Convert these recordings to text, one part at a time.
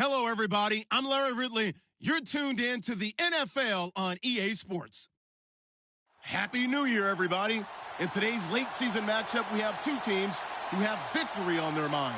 Hello, everybody. I'm Larry Ridley. You're tuned in to the NFL on EA Sports. Happy New Year, everybody. In today's late season matchup, we have two teams who have victory on their minds.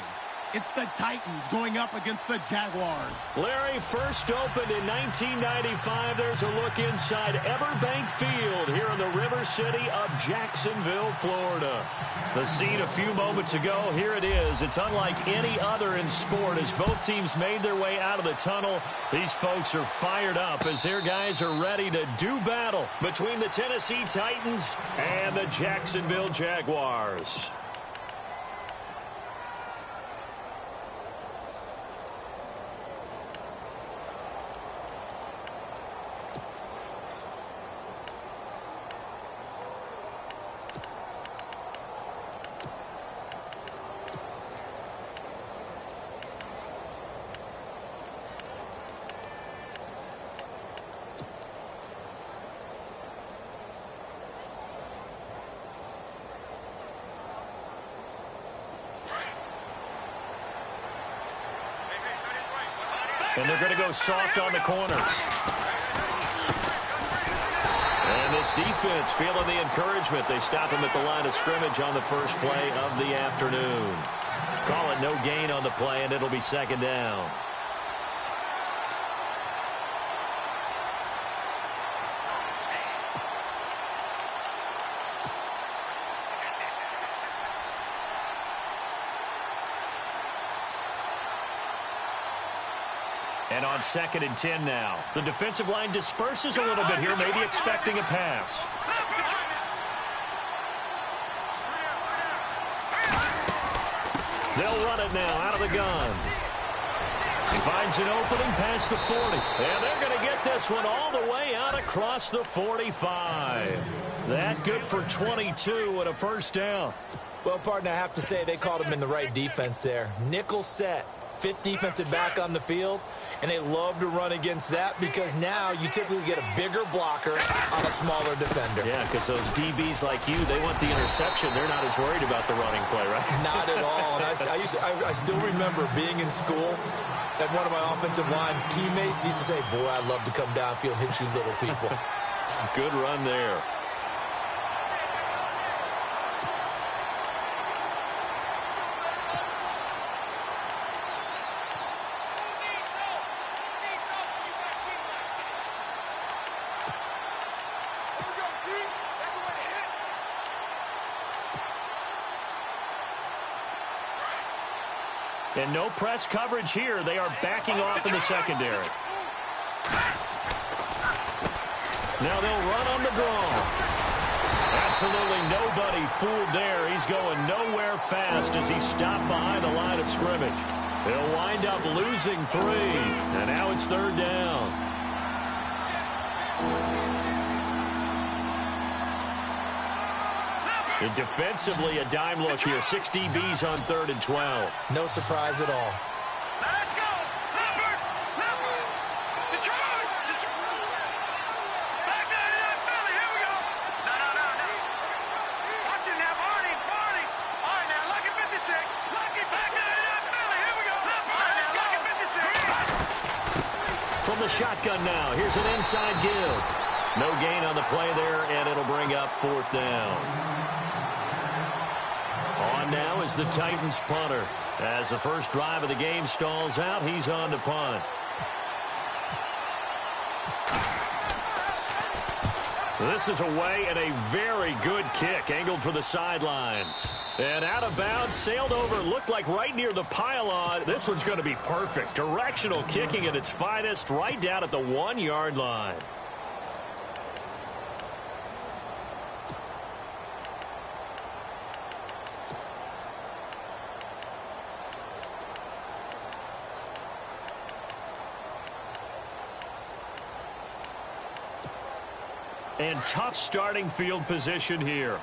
It's the Titans going up against the Jaguars. Larry, first opened in 1995. There's a look inside Everbank Field here in the River City of Jacksonville, Florida. The scene a few moments ago, here it is. It's unlike any other in sport as both teams made their way out of the tunnel. These folks are fired up as their guys are ready to do battle between the Tennessee Titans and the Jacksonville Jaguars. And they're going to go soft on the corners. And this defense feeling the encouragement. They stop him at the line of scrimmage on the first play of the afternoon. Call it no gain on the play, and it'll be second down. And on 2nd and 10 now. The defensive line disperses a little bit here, maybe expecting a pass. They'll run it now out of the gun. He finds an opening past the 40. And they're going to get this one all the way out across the 45. That good for 22 and a first down. Well, partner, I have to say they called him in the right defense there. Nickel set, fifth defensive back on the field. And they love to run against that because now you typically get a bigger blocker on a smaller defender. Yeah, because those DBs like you, they want the interception. They're not as worried about the running play, right? Not at all. And I still remember being in school, and one of my offensive line teammates used to say, boy, I'd love to come downfield and hit you little people. Good run there. And no press coverage here. They are backing off in the secondary. Now they'll run on the draw. Absolutely nobody fooled there. He's going nowhere fast as he stopped behind the line of scrimmage. He'll wind up losing 3. And now it's 3rd down. And defensively, a dime look here. 6 DBs on 3rd and 12. No surprise at all. Let's go. Detroit. Back down in Philly. Here we go. No. Watch it now, Barney. All right, now, Lucky 56. Lucky back down in Philly. Here we go. All right, now, Lucky 56. From the shotgun now, here's an inside give. No gain on the play there, and it'll bring up 4th down. On now is the Titans punter. As the first drive of the game stalls out, he's on to punt. This is away and a very good kick angled for the sidelines. And out of bounds, sailed over, looked like right near the pylon. This one's going to be perfect. Directional kicking at its finest right down at the 1-yard line. And tough starting field position here.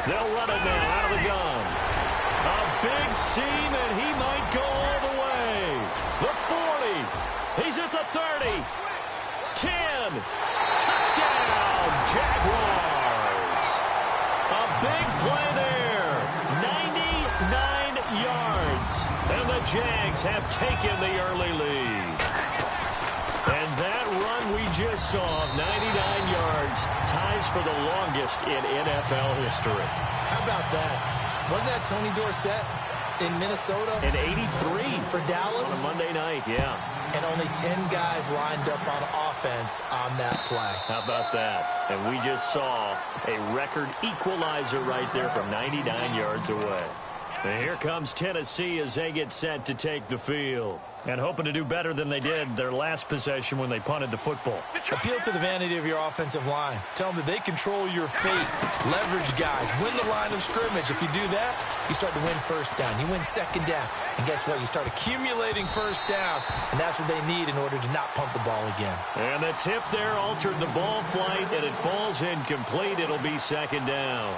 They'll run it now out of the gun. A big seam, and he might go all the way. The 40. He's at the 30. 10. Touchdown, Jaguars. A big play there. the Jags have taken the early lead. And that run we just saw, 99 yards, ties for the longest in NFL history. How about that? Wasn't that Tony Dorsett in Minnesota? In 83. For Dallas? On a Monday night, yeah. And only 10 guys lined up on offense on that play. How about that? And we just saw a record equalizer right there from 99 yards away. And here comes Tennessee as they get set to take the field. And hoping to do better than they did their last possession when they punted the football. Appeal to the vanity of your offensive line. Tell them that they control your fate. Leverage guys. Win the line of scrimmage. If you do that, you start to win first down. You win second down. And guess what? You start accumulating first downs. And that's what they need in order to not punt the ball again. And the tip there altered the ball flight, and it falls incomplete. It'll be second down.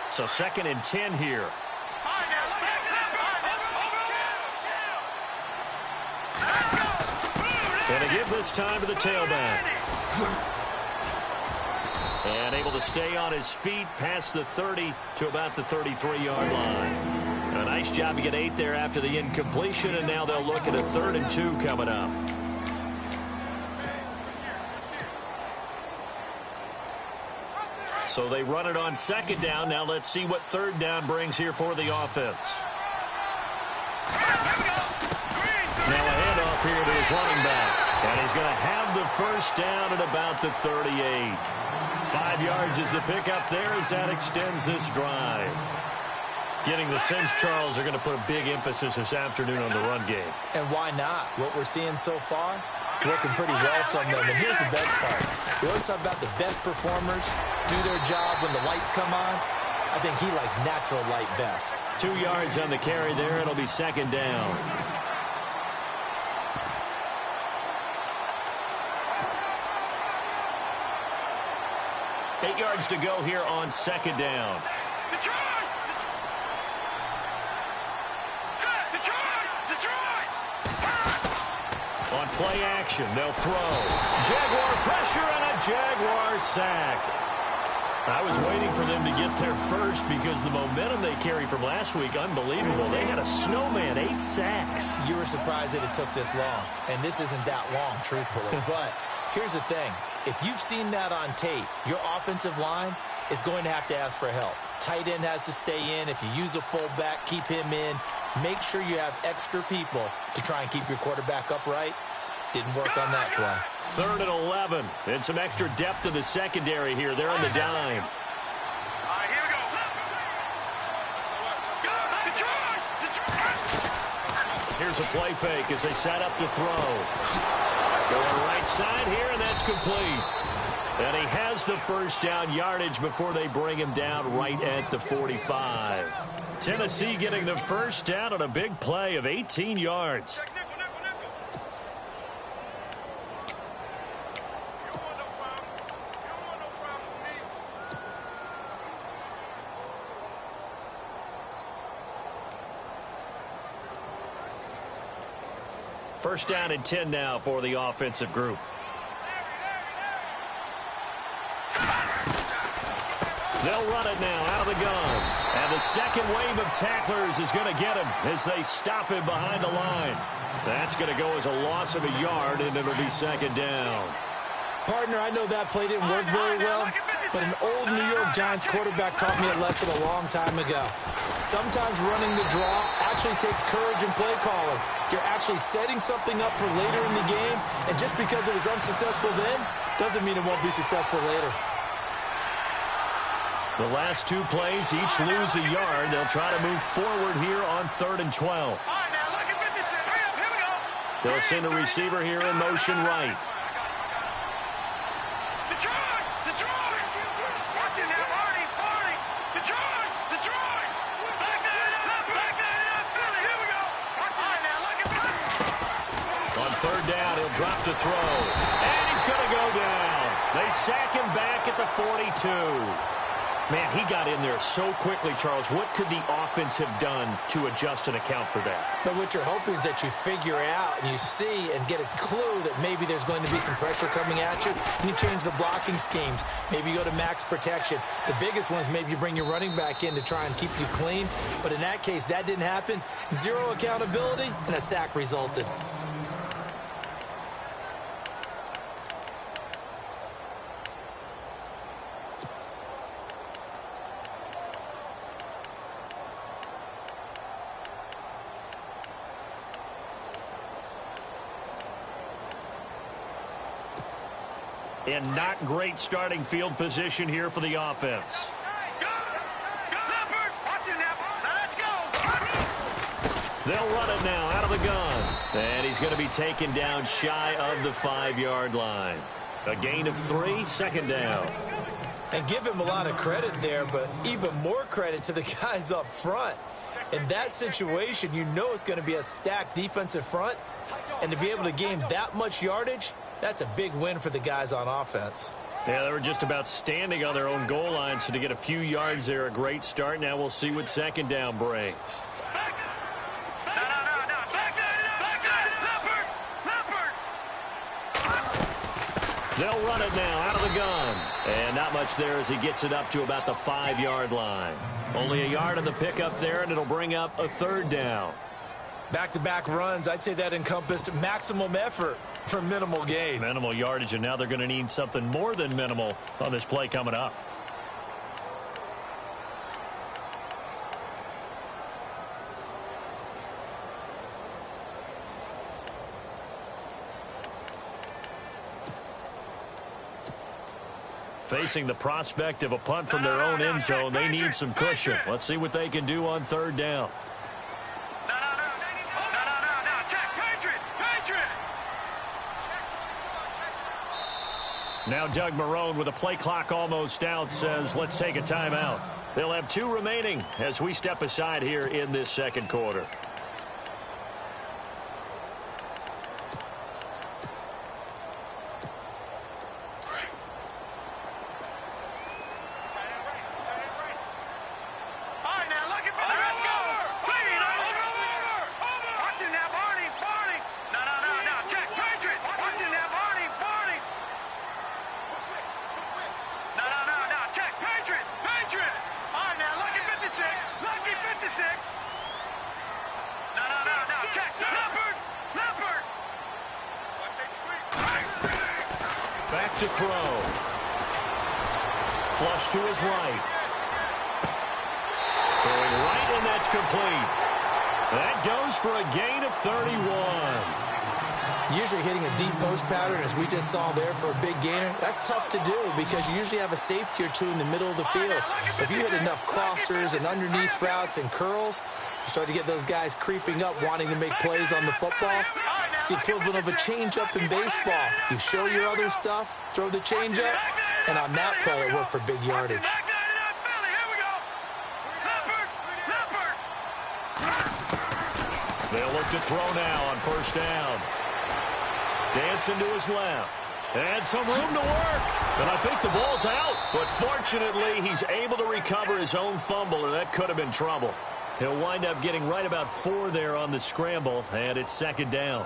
So second and 10 here. Going to give this time to the tailback. And able to stay on his feet past the 30 to about the 33-yard line. And a nice job to get 8 there after the incompletion, and now they'll look at a 3rd and 2 coming up. So they run it on second down. Now let's see what third down brings here for the offense. Now a handoff here to his running back. And he's going to have the first down at about the 38. 5 yards is the pickup there as that extends this drive. Getting the sense, Charles, are going to put a big emphasis this afternoon on the run game. And why not? What we're seeing so far, working pretty well from them. And here's the best part. We always talk about the best performers do their job when the lights come on. I think he likes natural light best. 2 yards on the carry there. It'll be second down. Eight yards to go here on second down. On play action, they'll throw. Jaguar pressure and a Jaguar sack. I was waiting for them to get there first because the momentum they carry from last week, unbelievable. They had a snowman, 8 sacks. You were surprised that it took this long, and this isn't that long, truthfully. But here's the thing. If you've seen that on tape, your offensive line is going to have to ask for help. Tight end has to stay in. If you use a fullback, keep him in. Make sure you have extra people to try and keep your quarterback upright. Didn't work on that play. 3rd and 11. And some extra depth to the secondary here. They're on the dime. All right, here we go. Here's a play fake as they set up to throw. Going right side here, and that's complete. And he has the first down yardage before they bring him down right at the 45. Tennessee getting the first down on a big play of 18 yards. First down and 10 now for the offensive group. They'll run it now out of the gun. And the second wave of tacklers is going to get him as they stop him behind the line. That's going to go as a loss of a yard, and it'll be second down. Partner, I know that play didn't work very well, but an old New York Giants quarterback taught me a lesson a long time ago. Sometimes running the draw actually takes courage and play calling. You're actually setting something up for later in the game, and just because it was unsuccessful then doesn't mean it won't be successful later. The last 2 plays each lose a yard. They'll try to move forward here on 3rd and 12. All right, now, look at 56. Here we go. They'll send a receiver here in motion right. Detroit! Detroit! Watch it now, Arnie! Detroit! Detroit! Back that up, Philly! Here we go! All right, now, look at 'Third down, he'll drop to throw. And he's going to go down. They sack him back at the 42. Man, he got in there so quickly, Charles. What could the offense have done to adjust and account for that? But what you're hoping is that you figure out and you see and get a clue that maybe there's going to be some pressure coming at you, and you change the blocking schemes. Maybe you go to max protection. The biggest one is maybe you bring your running back in to try and keep you clean. But in that case, that didn't happen. Zero accountability, and a sack resulted. And not great starting field position here for the offense. They'll run it now out of the gun. And he's going to be taken down shy of the 5-yard line. A gain of 3, second down. And give him a lot of credit there, but even more credit to the guys up front. In that situation, you know it's going to be a stacked defensive front. And to be able to gain that much yardage, that's a big win for the guys on offense. Yeah, they were just about standing on their own goal line, so to get a few yards there, a great start. Now we'll see what second down brings. They'll run it now out of the gun. And not much there as he gets it up to about the 5-yard line. Only a yard on the pickup there, and it'll bring up a third down. Back-to-back runs, I'd say that encompassed maximum effort for minimal gain. Minimal yardage, and now they're going to need something more than minimal on this play coming up. Facing the prospect of a punt from their own end zone, they need some cushion. Let's see what they can do on third down. Now Doug Marrone, with a play clock almost out, says let's take a timeout. They'll have 2 remaining as we step aside here in this second quarter. Back to throw. Flush to his right. Throwing right, and that's complete. That goes for a gain of 31. Usually hitting a deep post pattern, as we just saw there, for a big gainer, that's tough to do because you usually have a safety or two in the middle of the field. If you hit enough crossers and underneath routes and curls, you start to get those guys creeping up, wanting to make plays on the football. It's the equivalent of a changeup in baseball. You show your other stuff, throw the changeup, and on that play, it worked for big yardage. They'll look to throw now on first down. Dancing to his left. And some room to work. And I think the ball's out. But fortunately, he's able to recover his own fumble, and that could have been trouble. He'll wind up getting right about 4 there on the scramble, and it's second down.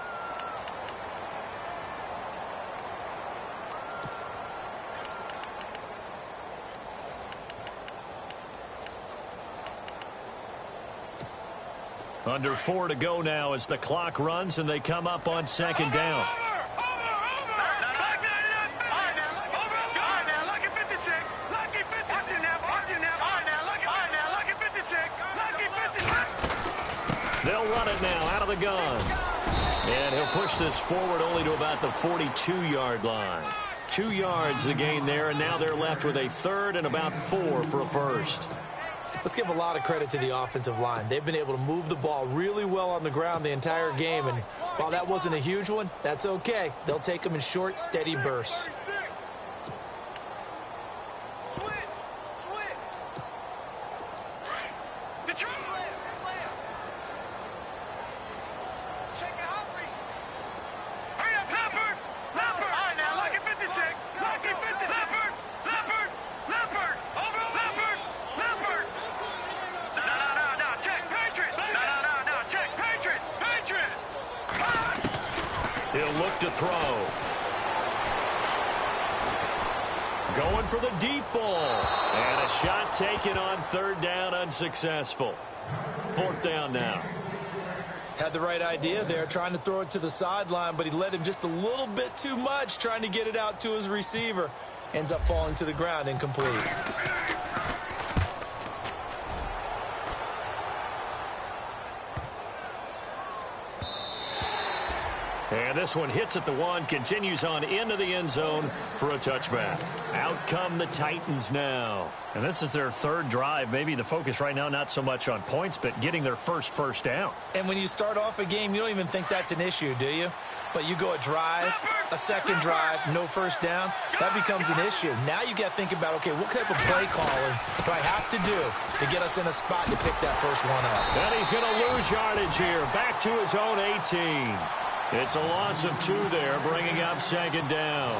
Under 4 to go now as the clock runs, and they come up on second down. They'll run it now out of the gun. And he'll push this forward only to about the 42-yard line. 2 yards the gain there, and now they're left with a third and about 4 for a first. Let's give a lot of credit to the offensive line. They've been able to move the ball really well on the ground the entire game, and while that wasn't a huge one, that's okay. They'll take them in short, steady bursts. look to throw. Going for the deep ball. And a shot taken on third down, unsuccessful. Fourth down now. Had the right idea there, trying to throw it to the sideline, but he led him just a little bit too much, trying to get it out to his receiver. Ends up falling to the ground, incomplete. And this one hits at the one, continues on into the end zone for a touchback. Out come the Titans now. And this is their third drive. Maybe the focus right now not so much on points, but getting their first down. And when you start off a game, you don't even think that's an issue, do you? But you go a drive, a second drive, no first down, that becomes an issue. Now you got to think about, okay, what type of play calling do I have to do to get us in a spot to pick that first one up? And he's going to lose yardage here, back to his own 18. It's a loss of 2 there, bringing up second down.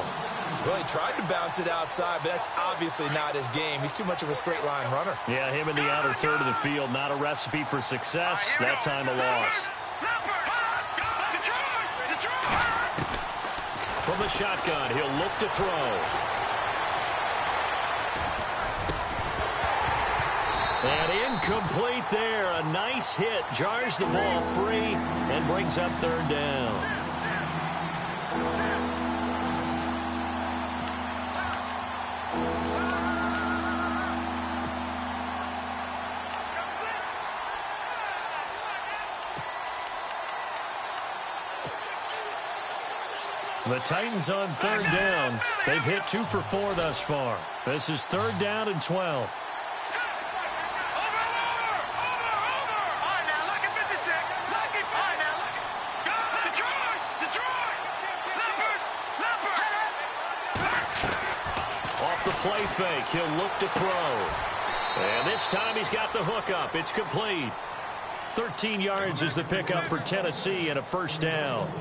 Well, he tried to bounce it outside, but that's obviously not his game. He's too much of a straight-line runner. Yeah, him in the outer third of the field, not a recipe for success. That time a loss. From the shotgun, he'll look to throw. And incomplete there. A nice hit. Jars the ball free and brings up third down. The Titans on third down. They've hit 2 for 4 thus far. This is third down and 12. Off the play fake, he'll look to throw. And this time he's got the hook up. It's complete. 13 yards is the pickup for Tennessee and a first down.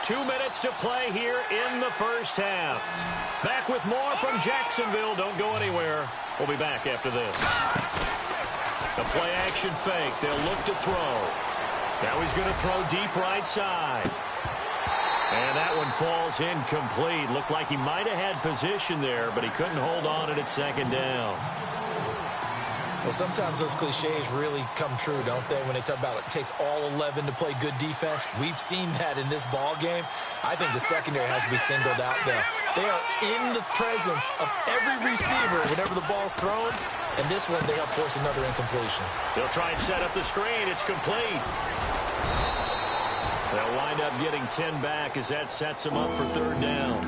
Two minutes to play here in the first half. Back with more from Jacksonville. Don't go anywhere. We'll be back after this. The play action fake. They'll look to throw. Now he's going to throw deep right side. And that one falls incomplete. Looked like he might have had position there, but he couldn't hold on at its second down. Well, sometimes those cliches really come true, don't they? When they talk about it takes all 11 to play good defense. We've seen that in this ball game. I think the secondary has to be singled out, though. They are in the presence of every receiver whenever the ball's thrown. And this one, they help force another incompletion. They'll try and set up the screen. It's complete. They'll wind up getting 10 back as that sets them up for third down.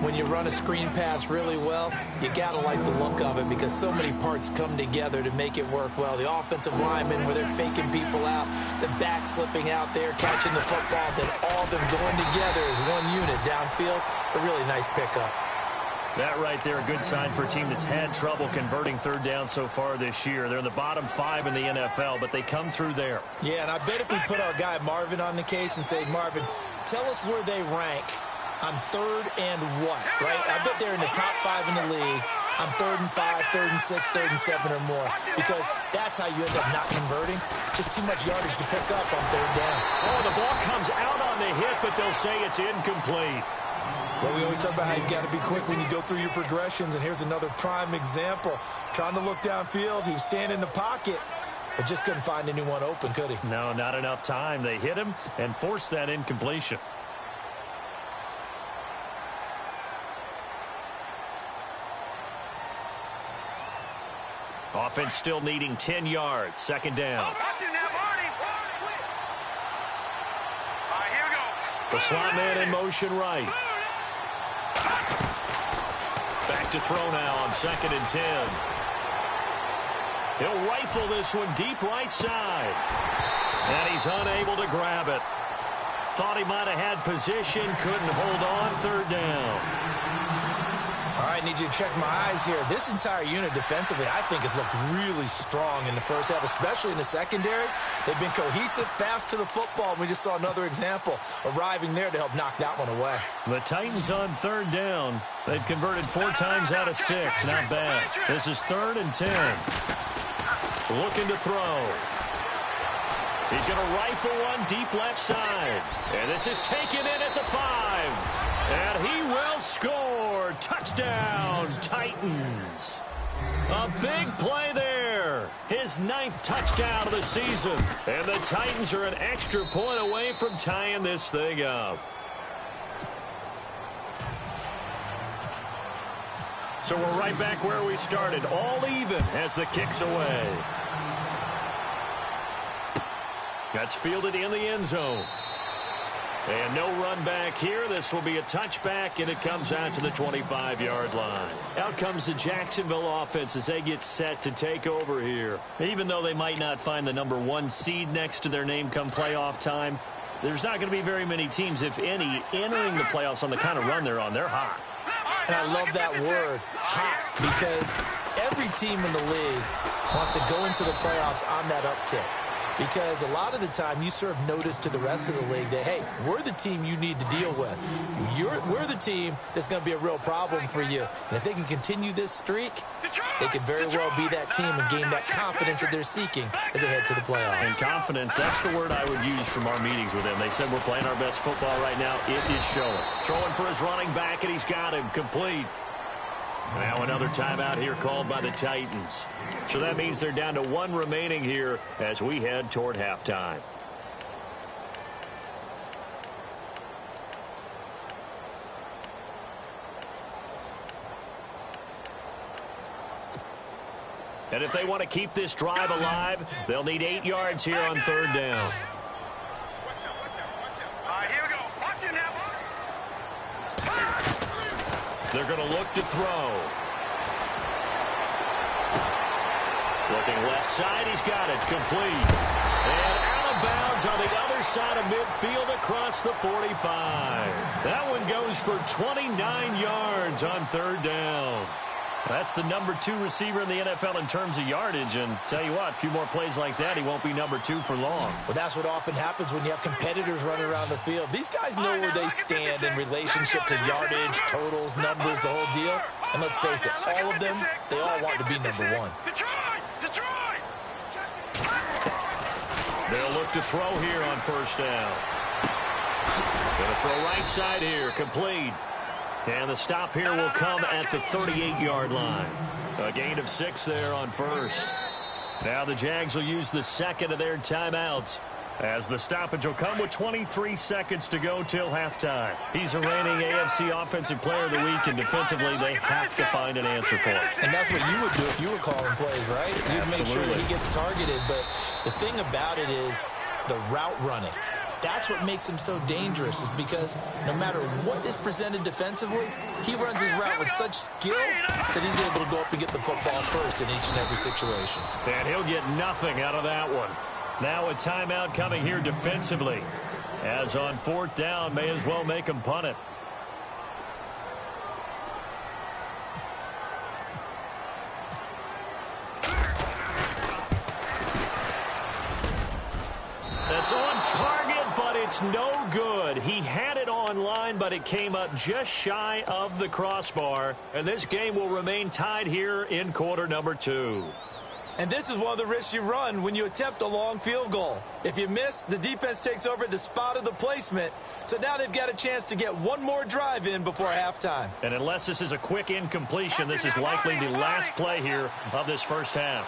When you run a screen pass really well, you got to like the look of it because so many parts come together to make it work well. The offensive linemen, where they're faking people out, the back slipping out there, catching the football, then all of them going together as one unit downfield. A really nice pickup. That right there, a good sign for a team that's had trouble converting third down so far this year. They're in the bottom 5 in the NFL, but they come through there. Yeah, and I bet if we put our guy Marvin on the case and say, Marvin, tell us where they rank on third and what, right? I bet they're in the top 5 in the league on 3rd and 5, 3rd and 6, 3rd and 7 or more, because that's how you end up not converting. Just too much yardage to pick up on third down. Oh, the ball comes out on the hit, but they'll say it's incomplete. Well, we always talk about how you've got to be quick when you go through your progressions, and here's another prime example. Trying to look downfield, he was standing in the pocket, but just couldn't find anyone open, could he? No, not enough time. They hit him and forced that incompletion. Offense still needing 10 yards. Second down. The slot man in motion right. Back to throw now on 2nd and 10. He'll rifle this one deep right side. And he's unable to grab it. Thought he might have had position. Couldn't hold on. Third down. All right, need you to check my eyes here. This entire unit defensively, I think, has looked really strong in the first half, especially in the secondary. They've been cohesive, fast to the football. We just saw another example arriving there to help knock that one away. The Titans on third down. They've converted 4 times out of 6. Not bad. This is 3rd and 10. Looking to throw. He's going to rifle one deep left side. And this is taken in at the 5. And he will score. Touchdown, Titans. A big play there. His 9th touchdown of the season. And the Titans are an extra point away from tying this thing up. So we're right back where we started. All even as the kick's away. That's fielded in the end zone. And no run back here. This will be a touchback, and it comes out to the 25-yard line. Out comes the Jacksonville offense as they get set to take over here. Even though they might not find the number 1 seed next to their name come playoff time, there's not going to be very many teams, if any, entering the playoffs on the kind of run they're on. They're hot. And I love that word, hot, because every team in the league wants to go into the playoffs on that uptick. Because a lot of the time you serve notice to the rest of the league that, hey, we're the team you need to deal with. We're the team that's going to be a real problem for you. And if they can continue this streak, they could very well be that team and gain that confidence that they're seeking as they head to the playoffs. And confidence, that's the word I would use from our meetings with them. They said we're playing our best football right now. It is showing. Throwing for his running back, and he's got him complete. Now another timeout here called by the Titans. So that means they're down to 1 remaining here as we head toward halftime. And if they want to keep this drive alive, they'll need 8 yards here on 3rd down. All right, here we go. Watch it now. They're going to look to throw. Looking left side, he's got it, complete. And out of bounds on the other side of midfield across the 45. That one goes for 29 yards on 3rd down. That's the number 2 receiver in the NFL in terms of yardage. And tell you what, a few more plays like that, he won't be number 2 for long. Well, that's what often happens when you have competitors running around the field. These guys know where they stand in relationship to yardage, totals, numbers, the whole deal. And let's face it, all of them, they all want to be number 1. They'll look to throw here on 1st down. Going to throw right side here, complete. And the stop here will come at the 38-yard line. A gain of 6 there on 1st. Now the Jags will use the 2nd of their timeouts, as the stoppage will come with 23 seconds to go till halftime. He's a reigning AFC Offensive Player of the Week, and defensively they have to find an answer for him. And that's what you would do if you were calling plays, right? You'd make sure that he gets targeted. But the thing about it is the route running. That's what makes him so dangerous, is because no matter what is presented defensively, he runs his route with such skill that he's able to go up and get the football first in each and every situation. And he'll get nothing out of that one. Now a timeout coming here defensively, as on 4th down, may as well make him punt it. That's on target, but it's no good. He had it on line, but it came up just shy of the crossbar. And this game will remain tied here in quarter number 2. And this is one of the risks you run when you attempt a long field goal. If you miss, the defense takes over at the spot of the placement. So now they've got a chance to get one more drive in before halftime. And unless this is a quick incompletion, this is likely the last play here of this first half.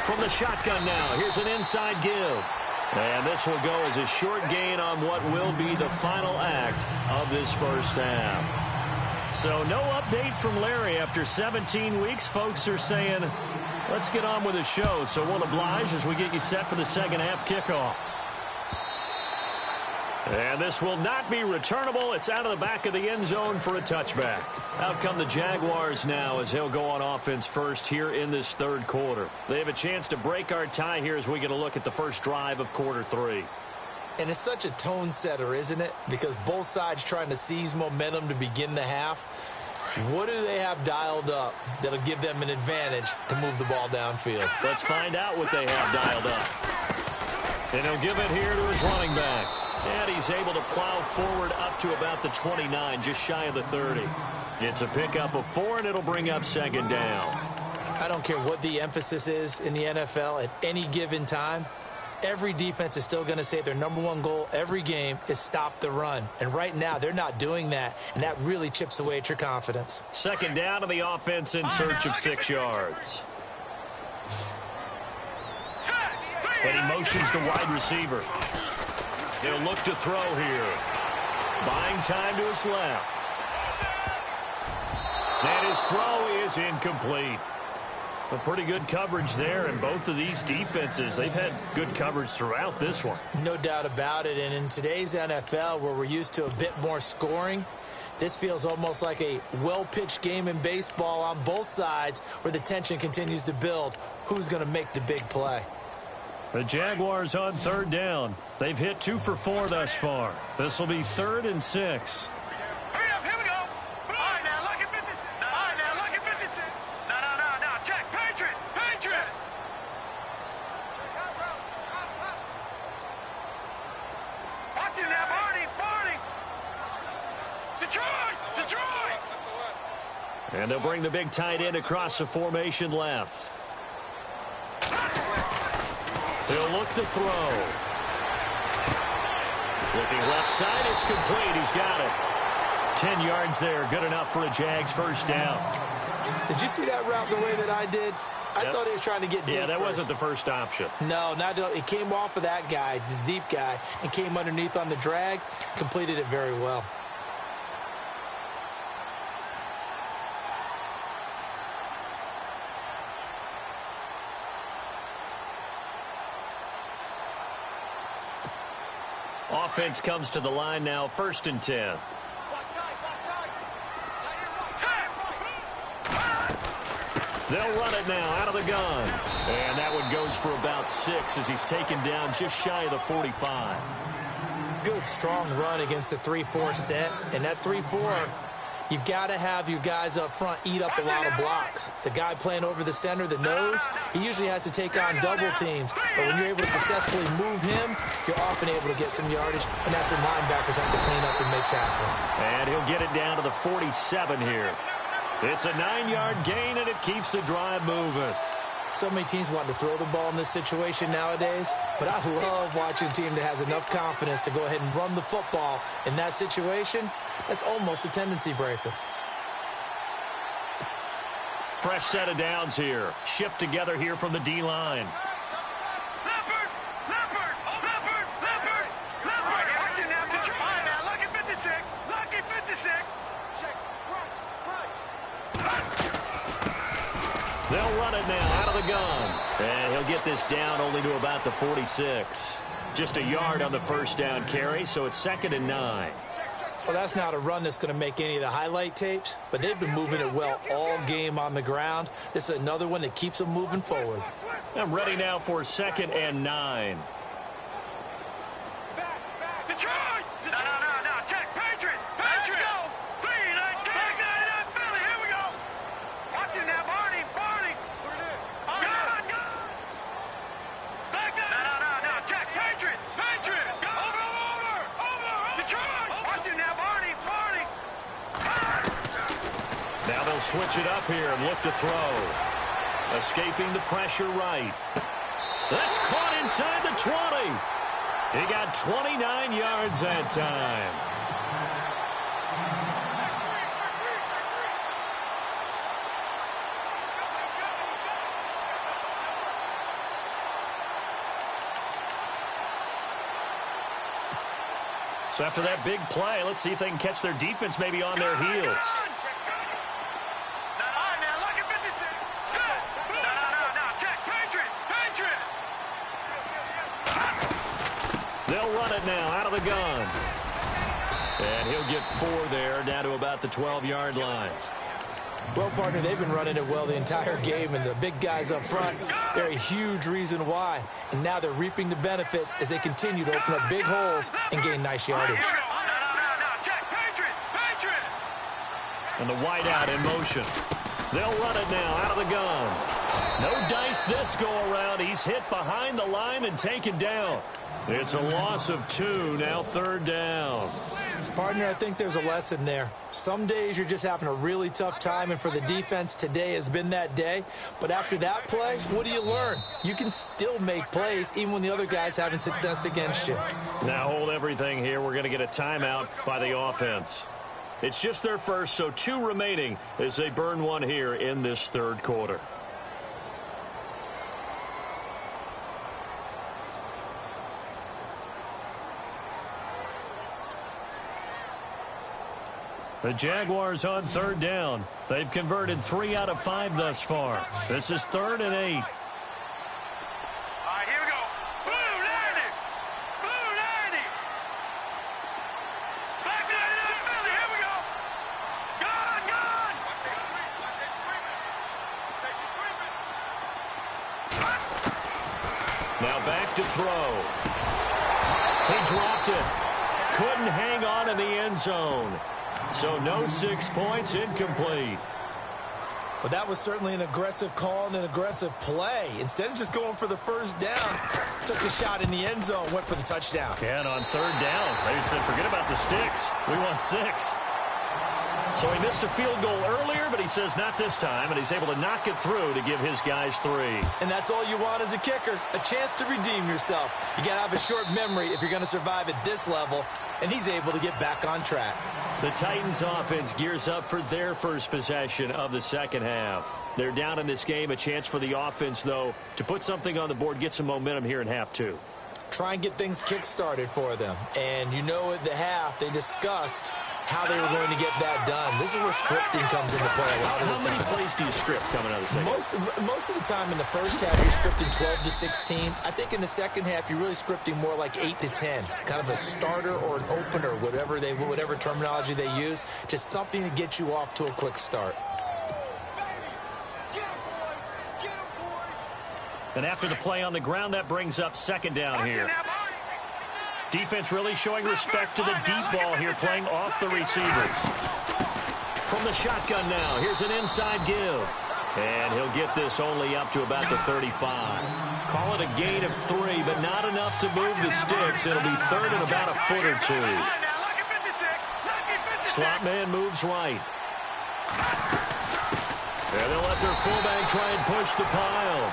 From the shotgun now, here's an inside give. And this will go as a short gain on what will be the final act of this first half. So no update from Larry after 17 weeks. Folks are saying, let's get on with the show. So we'll oblige as we get you set for the second half kickoff. And this will not be returnable. It's out of the back of the end zone for a touchback. Out come the Jaguars now as he'll go on offense first here in this 3rd quarter. They have a chance to break our tie here as we get a look at the first drive of quarter 3. And it's such a tone setter, isn't it? Because both sides trying to seize momentum to begin the half. What do they have dialed up that'll give them an advantage to move the ball downfield? Let's find out what they have dialed up. And he'll give it here to his running back. And he's able to plow forward up to about the 29, just shy of the 30. It's a pickup of 4, and it'll bring up second down. I don't care what the emphasis is in the NFL at any given time. Every defense is still going to say their number one goal every game is stop the run. And right now, they're not doing that, and that really chips away at your confidence. Second down to the offense in search of 6 yards. But he motions the wide receiver. He'll look to throw here. Buying time to his left. And his throw is incomplete. A pretty good coverage there, and both of these defenses, they've had good coverage throughout this one. No doubt about it, and in today's NFL, where we're used to a bit more scoring, this feels almost like a well-pitched game in baseball on both sides where the tension continues to build. Who's going to make the big play? The Jaguars on third down. They've hit 2 for 4 thus far. This will be 3rd and 6. And they'll bring the big tight end across the formation left. He'll look to throw. Looking left side, it's complete. He's got it. 10 yards there, good enough for a Jags first down. Did you see that route the way that I did? I thought he was trying to get deep. Yeah, that first. wasn't the first option. No, not it came off of that guy, the deep guy, and came underneath on the drag, completed it very well. Offense comes to the line now, 1st and 10. They'll run it now out of the gun. And that one goes for about 6 as he's taken down just shy of the 45. Good, strong run against the 3-4 set. And that 3-4, you've got to have your guys up front eat up a lot of blocks. The guy playing over the center, the nose, he usually has to take on double teams. But when you're able to successfully move him, you're often able to get some yardage. And that's when linebackers have to clean up and make tackles. And he'll get it down to the 47 here. It's a 9-yard gain, and it keeps the drive moving. So many teams want to throw the ball in this situation nowadays, but I love watching a team that has enough confidence to go ahead and run the football in that situation. That's almost a tendency breaker. Fresh set of downs here. Shift together here from the D-line. They'll run it now out of the gun. And he'll get this down only to about the 46. Just a yard on the first down carry, so it's 2nd and 9. Well, that's not a run that's going to make any of the highlight tapes, but they've been moving it well all game on the ground. This is another one that keeps them moving forward. I'm ready now for 2nd and 9. Now they'll switch it up here and look to throw. Escaping the pressure right. That's caught inside the 20. He got 29 yards that time. So after that big play, let's see if they can catch their defense maybe on their heels. They'll run it now out of the gun. And he'll get 4 there, down to about the 12-yard line. Well, partner, they've been running it well the entire game, and the big guys up front, they're a huge reason why. And now they're reaping the benefits as they continue to open up big holes and gain nice yardage. And the wide out in motion. They'll run it now out of the gun. No dice this go-around. He's hit behind the line and taken down. It's a loss of 2, now 3rd down. Partner, I think there's a lesson there. Some days you're just having a really tough time, and for the defense, today has been that day. But after that play, what do you learn? You can still make plays even when the other guy's having success against you. Now hold everything here. We're going to get a timeout by the offense. It's just their first, so 2 remaining as they burn one here in this 3rd quarter. The Jaguars on 3rd down. They've converted 3 out of 5 thus far. This is 3rd and 8. All right, here we go. Blue 90. Blue 90. Back to the Philly. Here we go. Gone, gone. Now back to throw. He dropped it. Couldn't hang on in the end zone. So no 6 points, incomplete. Well, that was certainly an aggressive call and an aggressive play. Instead of just going for the first down, took the shot in the end zone, went for the touchdown. Yeah, and on 3rd down, they said, forget about the sticks. We want 6. So he missed a field goal earlier, but he says not this time, and he's able to knock it through to give his guys 3. And that's all you want as a kicker, a chance to redeem yourself. You got to have a short memory if you're going to survive at this level, and he's able to get back on track. The Titans offense gears up for their first possession of the 2nd half. They're down in this game. A chance for the offense, though, to put something on the board, get some momentum here in half 2. Try and get things kick-started for them. And you know at the half, they discussed how they were going to get that done. This is where scripting comes into play a lot of the time. How many plays do you script coming out of the second half? Most of the time in the first half, you're scripting 12 to 16. I think in the second half, you're really scripting more like 8 to 10. Kind of a starter or an opener, whatever terminology they use. Just something to get you off to a quick start. And after the play on the ground, that brings up 2nd down here. Defense really showing respect to the deep ball here, playing off the receivers. From the shotgun now, here's an inside give. And he'll get this only up to about the 35. Call it a gain of 3, but not enough to move the sticks. It'll be 3rd and about a foot or 2. Slot man moves right. And they'll let their fullback try and push the pile.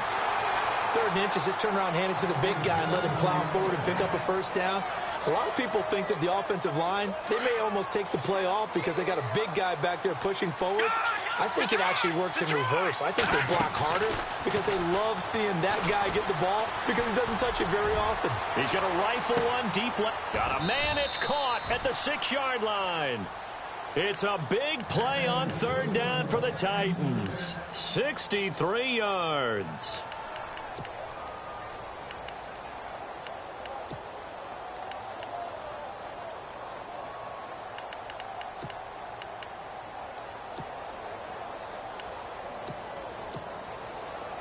3rd and inches, just turn around, hand it to the big guy, and let him plow forward and pick up a first down. A lot of people think that the offensive line, they may almost take the play off because they got a big guy back there pushing forward. I think it actually works in reverse. I think they block harder because they love seeing that guy get the ball because he doesn't touch it very often. He's going to rifle one deep left. Got a man, it's caught at the 6-yard line. It's a big play on 3rd down for the Titans. 63 yards.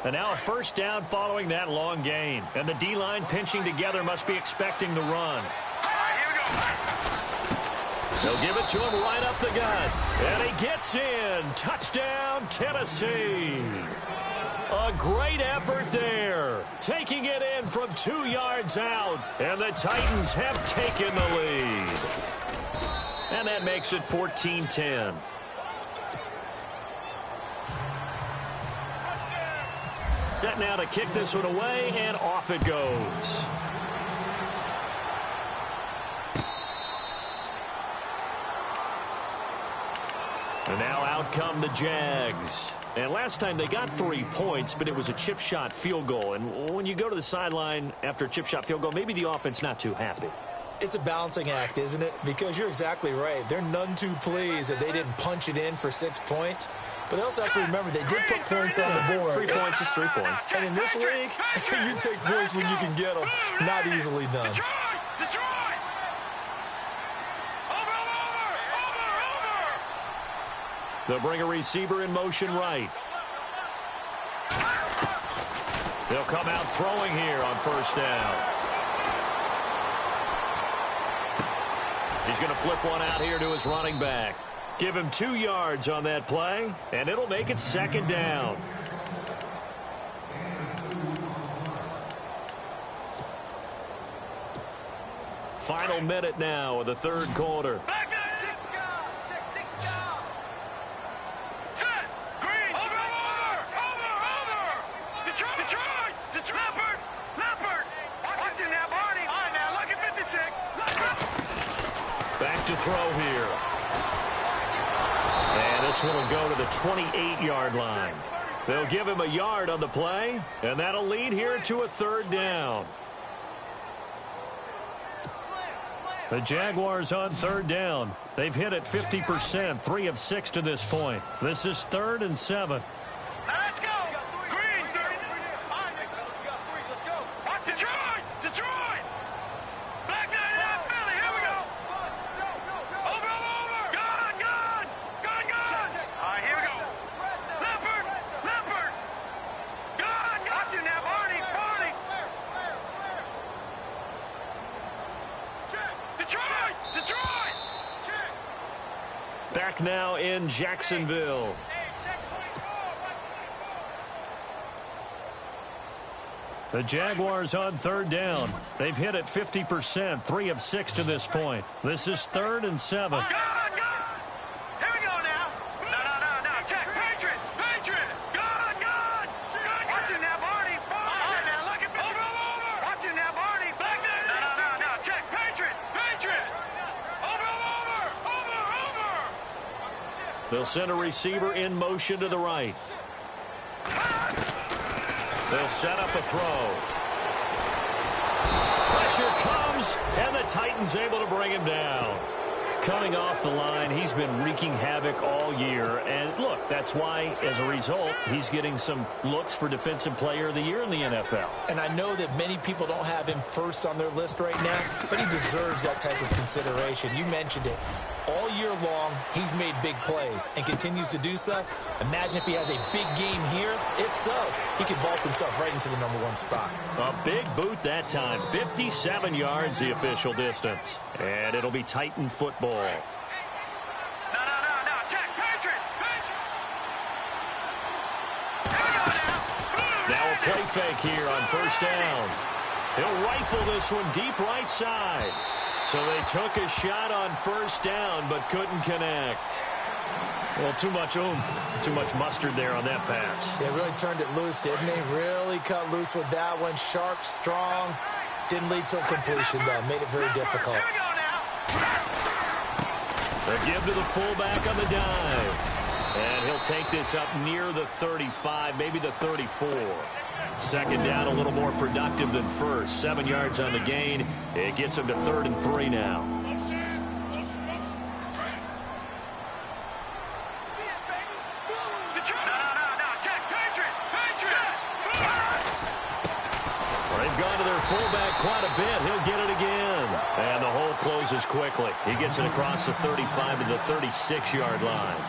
And now a first down following that long gain. And the D-line pinching together must be expecting the run. They'll give it to him right up the gut. And he gets in. Touchdown, Tennessee. A great effort there. Taking it in from 2 yards out. And the Titans have taken the lead. And that makes it 14-10. Set now to kick this one away, and off it goes. And now out come the Jags. And last time they got 3 points, but it was a chip shot field goal. And when you go to the sideline after a chip shot field goal, maybe the offense not too happy. It's a balancing act, isn't it? Because you're exactly right. They're none too pleased that they didn't punch it in for 6 points. But they also have to remember they did put points on the board. 3 points is 3 points. And in this league, you take points when you can get them. Not easily done. They'll bring a receiver in motion right. They'll come out throwing here on first down. He's going to flip one out here to his running back. Give him 2 yards on that play, and it'll make it second down. Final minute now of the third quarter. Back to throw here. And this one will go to the 28-yard line. They'll give him a yard on the play, and that'll lead here to a third down. The Jaguars on third down. They've hit it 50%, 3 of 6 to this point. This is 3rd and 7. Let's go! Green! Detroit! Detroit! Back down, Philly! Here we go! Over! Gun! All right, here we go. Leopard! Gun! Watching now, Barney! Detroit! Back now in Jacksonville. The Jaguars on third down. They've hit it 50%, 3 of 6 to this point. This is 3rd and 7. Here we go now. No. Check. Patriot. Gun. Watching now, Barney. Now, look at this. Over. Watching now, Barney. Back there. No. Check. Patriot. Over. They'll send a receiver in motion to the right. They'll set up a throw. Pressure comes, and the Titans able to bring him down. Coming off the line, he's been wreaking havoc all year. And look, that's why, as a result, he's getting some looks for Defensive Player of the Year in the NFL. And I know that many people don't have him first on their list right now, but he deserves that type of consideration. You mentioned it. All year long, he's made big plays and continues to do so. Imagine if he has a big game here. If so, he could vault himself right into the #1 spot. A big boot that time. 57 yards the official distance. And it'll be Titan football. No. Check. Patriot. Here we go now. Now a play fake here on first down. He'll rifle this one deep right side. So they took a shot on first down, but couldn't connect. Well, too much oomph, too much mustard there on that pass. They really turned it loose, didn't they? Really cut loose with that one. Sharp, strong. Didn't lead to a completion, though. Made it very difficult. Here we go now. They'll give to the fullback on the dive. And he'll take this up near the 35, maybe the 34. Second down, a little more productive than first. 7 yards on the gain. It gets him to 3rd and 3 now. They've gone to their fullback quite a bit. He'll get it again. And the hole closes quickly. He gets it across the 35 to the 36-yard line.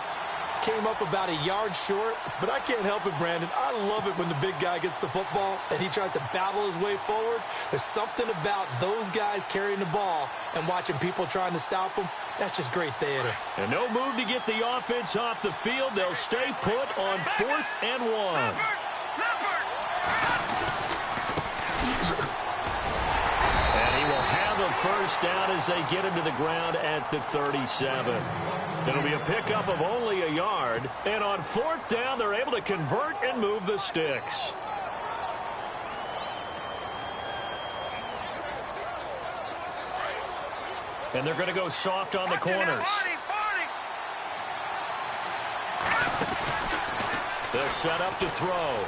Came up about a yard short, but I can't help it, Brandon. I love it when the big guy gets the football and he tries to battle his way forward. There's something about those guys carrying the ball and watching people trying to stop them. That's just great theater. And no move to get the offense off the field. They'll stay put on 4th and 1. And he will have a first down as they get him to the ground at the 37. It'll be a pickup of only a yard. And on 4th down, they're able to convert and move the sticks. And they're going to go soft on the corners. They'll set up to throw.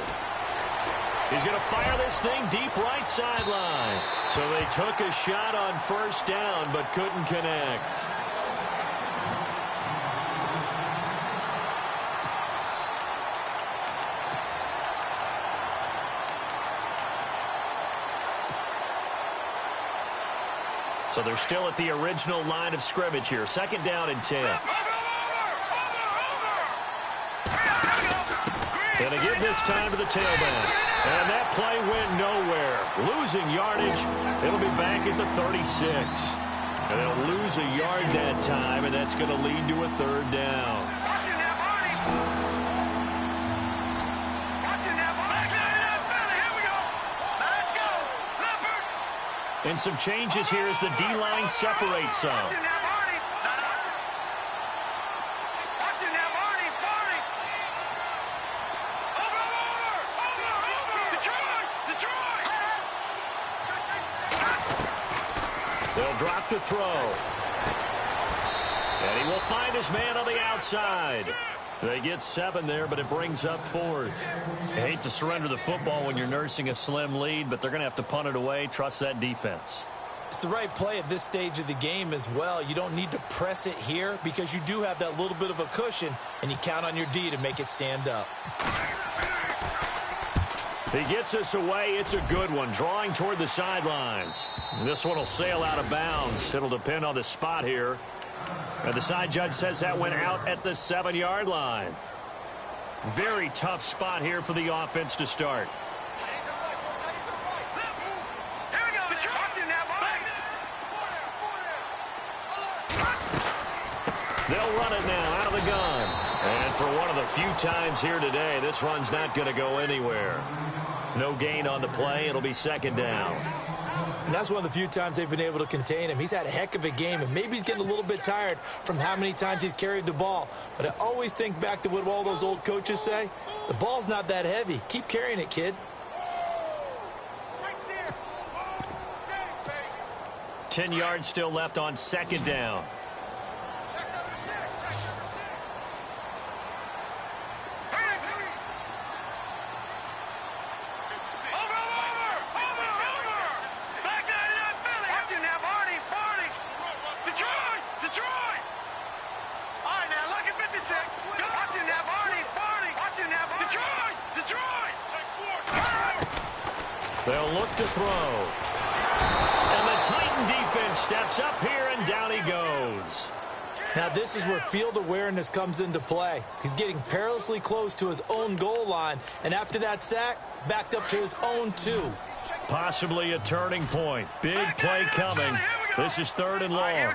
He's going to fire this thing deep right sideline. So they took a shot on first down but couldn't connect. So they're still at the original line of scrimmage here. 2nd down and 10. Going to give this time to the tailback. And that play went nowhere. Losing yardage. It'll be back at the 36. And they'll lose a yard that time, and that's going to lead to a third down. And some changes here as the D-line separates some. They'll drop to throw. And he will find his man on the outside. They get 7 there, but it brings up 4th. I hate to surrender the football when you're nursing a slim lead, but they're going to have to punt it away. Trust that defense. It's the right play at this stage of the game as well. You don't need to press it here because you do have that little bit of a cushion, and you count on your D to make it stand up. He gets us away. It's a good one, drawing toward the sidelines. This one will sail out of bounds. It'll depend on the spot here. And the side judge says that went out at the 7-yard line. Very tough spot here for the offense to start. They'll run it now out of the gun. And for one of the few times here today, this run's not going to go anywhere. No gain on the play. It'll be 2nd down. And that's one of the few times they've been able to contain him. He's had a heck of a game, and maybe he's getting a little bit tired from how many times he's carried the ball. But I always think back to what all those old coaches say. The ball's not that heavy. Keep carrying it, kid. 10 yards still left on 2nd down. They'll look to throw. And the Titan defense steps up here, and down he goes. Now this is where field awareness comes into play. He's getting perilously close to his own goal line, and after that sack, backed up to his own 2. Possibly a turning point. Big play coming. This is 3rd and long.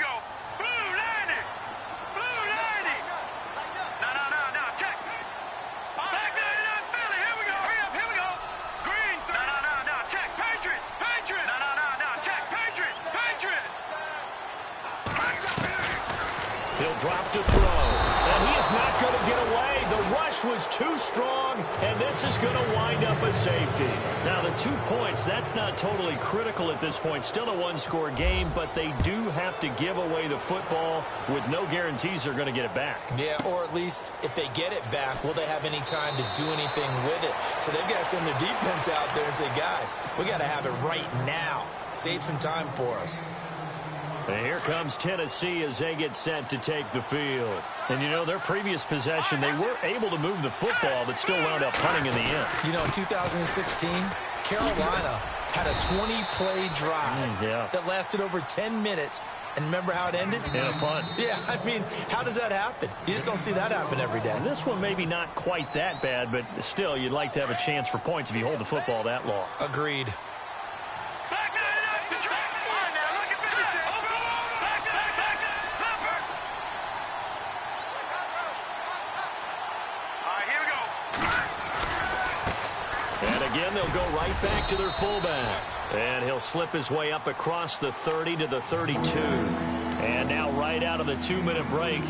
Drop to throw. And he is not going to get away. The rush was too strong, and this is going to wind up a safety. Now, the 2 points, that's not totally critical at this point. Still a 1-score game, but they do have to give away the football with no guarantees they're going to get it back. Yeah, or at least if they get it back, will they have any time to do anything with it? So they've got to send their defense out there and say, guys, we got to have it right now. Save some time for us. And here comes Tennessee as they get set to take the field. And, you know, their previous possession, they were able to move the football, but still wound up punting in the end. You know, in 2016, Carolina had a 20-play drive that lasted over 10 minutes. And remember how it ended? In a punt. Yeah, I mean, how does that happen? You just don't see that happen every day. And this one maybe not quite that bad, but still, you'd like to have a chance for points if you hold the football that long. Agreed. Again, they'll go right back to their fullback. And he'll slip his way up across the 30 to the 32. And now right out of the 2-minute break,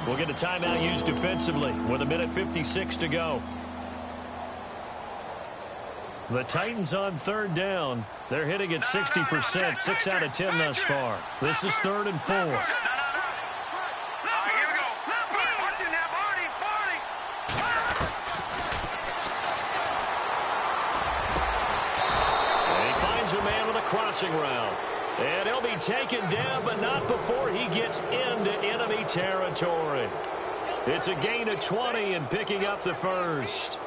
we'll get a timeout used defensively with 1:56 to go. The Titans on 3rd down. They're hitting at 60%, 6 out of 10 thus far. This is 3rd and 4. Crossing route. And he'll be taken down, but not before he gets into enemy territory. It's a gain of 20 and picking up the first.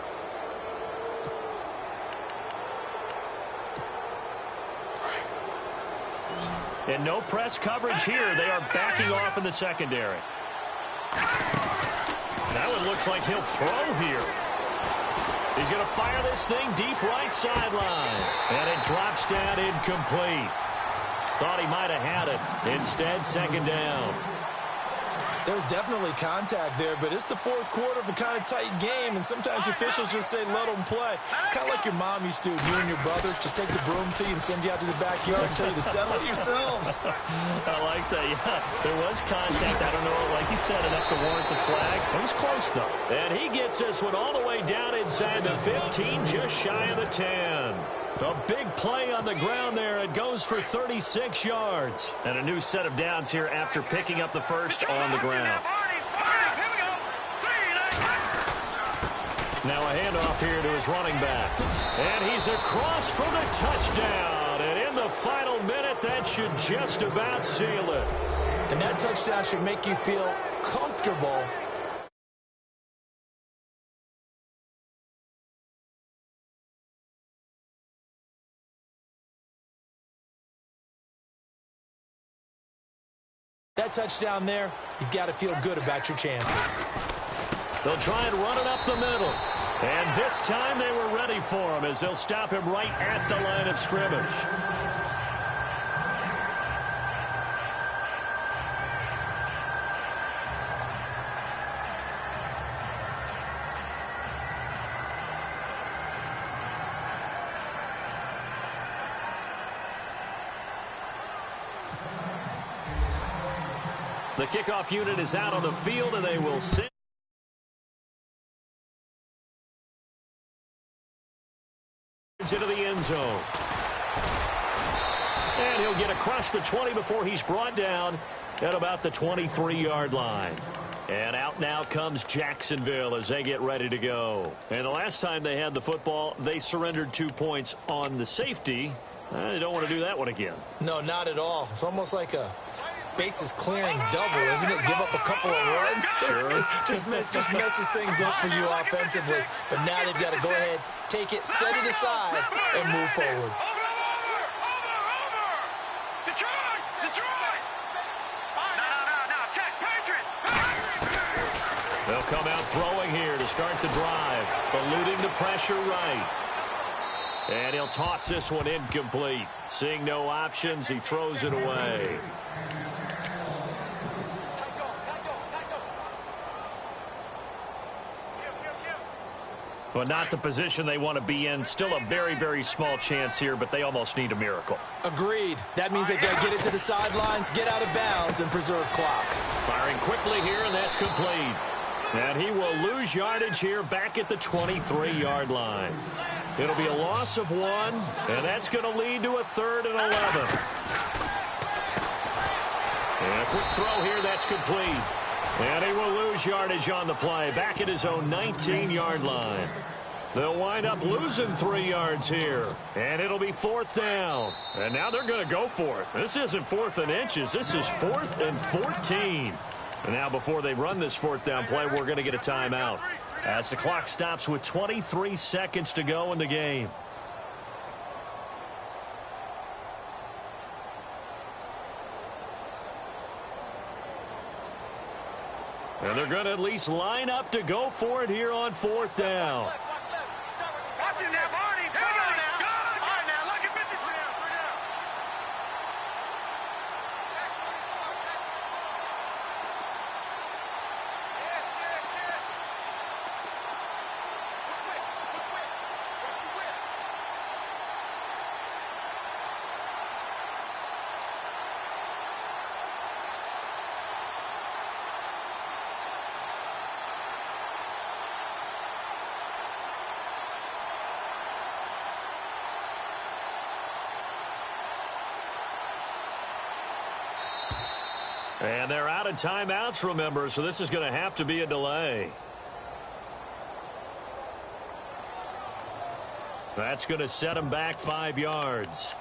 And no press coverage here. They are backing off in the secondary. That one looks like he'll throw here. He's going to fire this thing deep right sideline. And it drops down incomplete. Thought he might have had it. Instead, second down. There's definitely contact there, but it's the fourth quarter of a kind of tight game, and sometimes officials just say, let them play. Kind of like your mom used to, you and your brothers just take the broom to you and send you out to the backyard and tell you to settle it yourselves. I like that, yeah. There was contact. I don't know, like you said, enough to warrant the flag. It was close, though. And he gets this one all the way down inside the 15, just shy of the 10. A big play on the ground there. It goes for 36 yards. And a new set of downs here after picking up the first on the ground. Now a handoff here to his running back. And he's across for the touchdown. And in the final minute, that should just about seal it. And that touchdown should make you feel comfortable. That touchdown there, you've got to feel good about your chances. They'll try and run it up the middle. And this time they were ready for him as they'll stop him right at the line of scrimmage. The kickoff unit is out on the field, and they will send into the end zone. And he'll get across the 20 before he's brought down at about the 23-yard line. And out now comes Jacksonville as they get ready to go. And the last time they had the football, they surrendered 2 points on the safety. They don't want to do that one again. No, not at all. It's almost like a bases clearing double, isn't it? Give up a couple of runs. Sure. just messes things up for you offensively. But now they've got to go ahead, take it, set it aside, and move forward. Detroit! No, check, Patriot! They'll come out throwing here to start the drive. Eluding the pressure right. And he'll toss this one incomplete. Seeing no options, he throws it away. But not the position they want to be in. Still a very, very small chance here, but they almost need a miracle. Agreed. That means they've got to get it to the sidelines, get out of bounds, and preserve clock. Firing quickly here, and that's complete. And he will lose yardage here back at the 23-yard line. It'll be a loss of 1, and that's going to lead to a 3rd and 11. And a quick throw here, that's complete. And he will lose yardage on the play, back at his own 19-yard line. They'll wind up losing 3 yards here, and it'll be 4th down. And now they're going to go for it. This isn't 4th and inches. This is 4th and 14. And now before they run this 4th down play, we're going to get a timeout as the clock stops with 23 seconds to go in the game. And they're going to at least line up to go for it here on 4th down. Watch him now, Marty. Here we go now. All right, now, look at 56. And they're out of timeouts, remember, so this is going to have to be a delay. That's going to set them back 5 yards.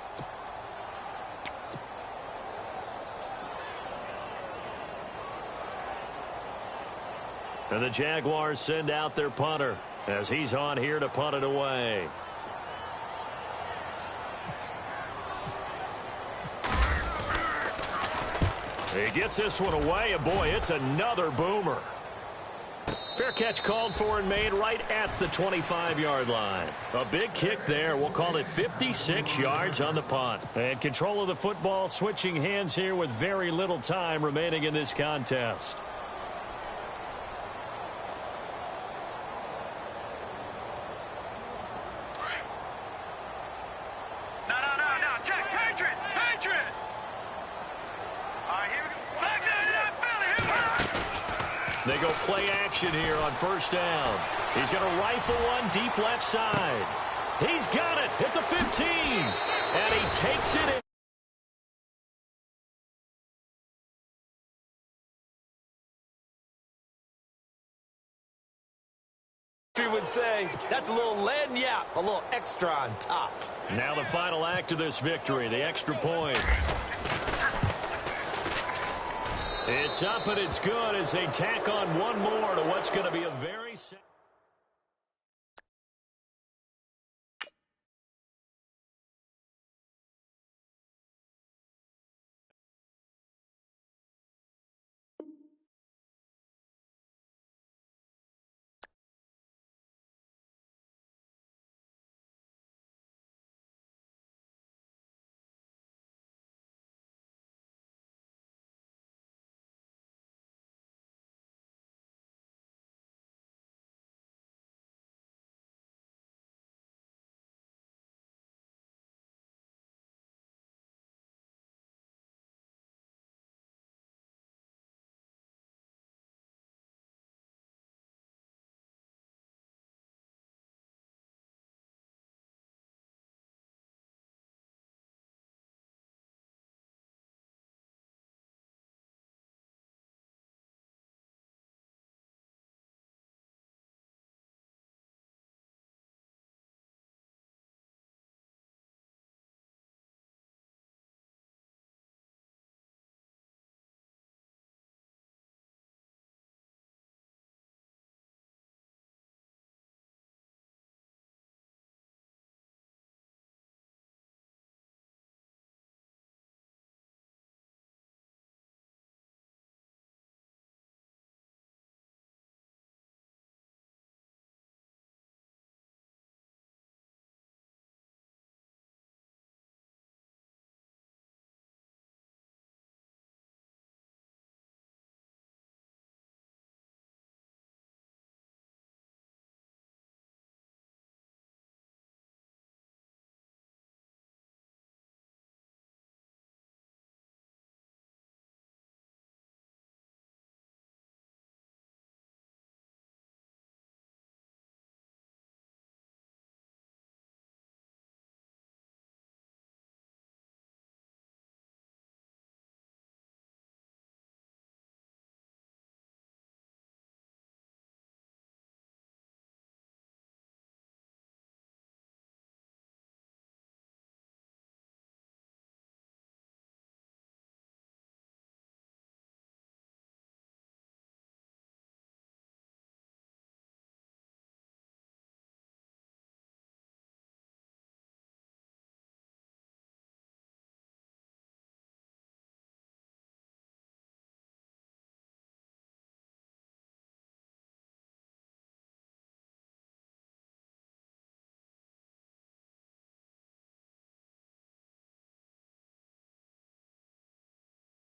And the Jaguars send out their punter as he's on here to punt it away. He gets this one away, and boy, it's another boomer. Fair catch called for and made right at the 25-yard line. A big kick there. We'll call it 56 yards on the punt. And control of the football switching hands here with very little time remaining in this contest. No. Check. Patriot. All right, here we go. Back there, Philly. Here we go. They go play action here on first down. He's going to rifle one deep left side. He's got it at the 15. And he takes it in. Would say that's a little lagniappe, a little extra on top. Now the final act of this victory, the extra point. It's up and it's good as they tack on one more to what's going to be a very...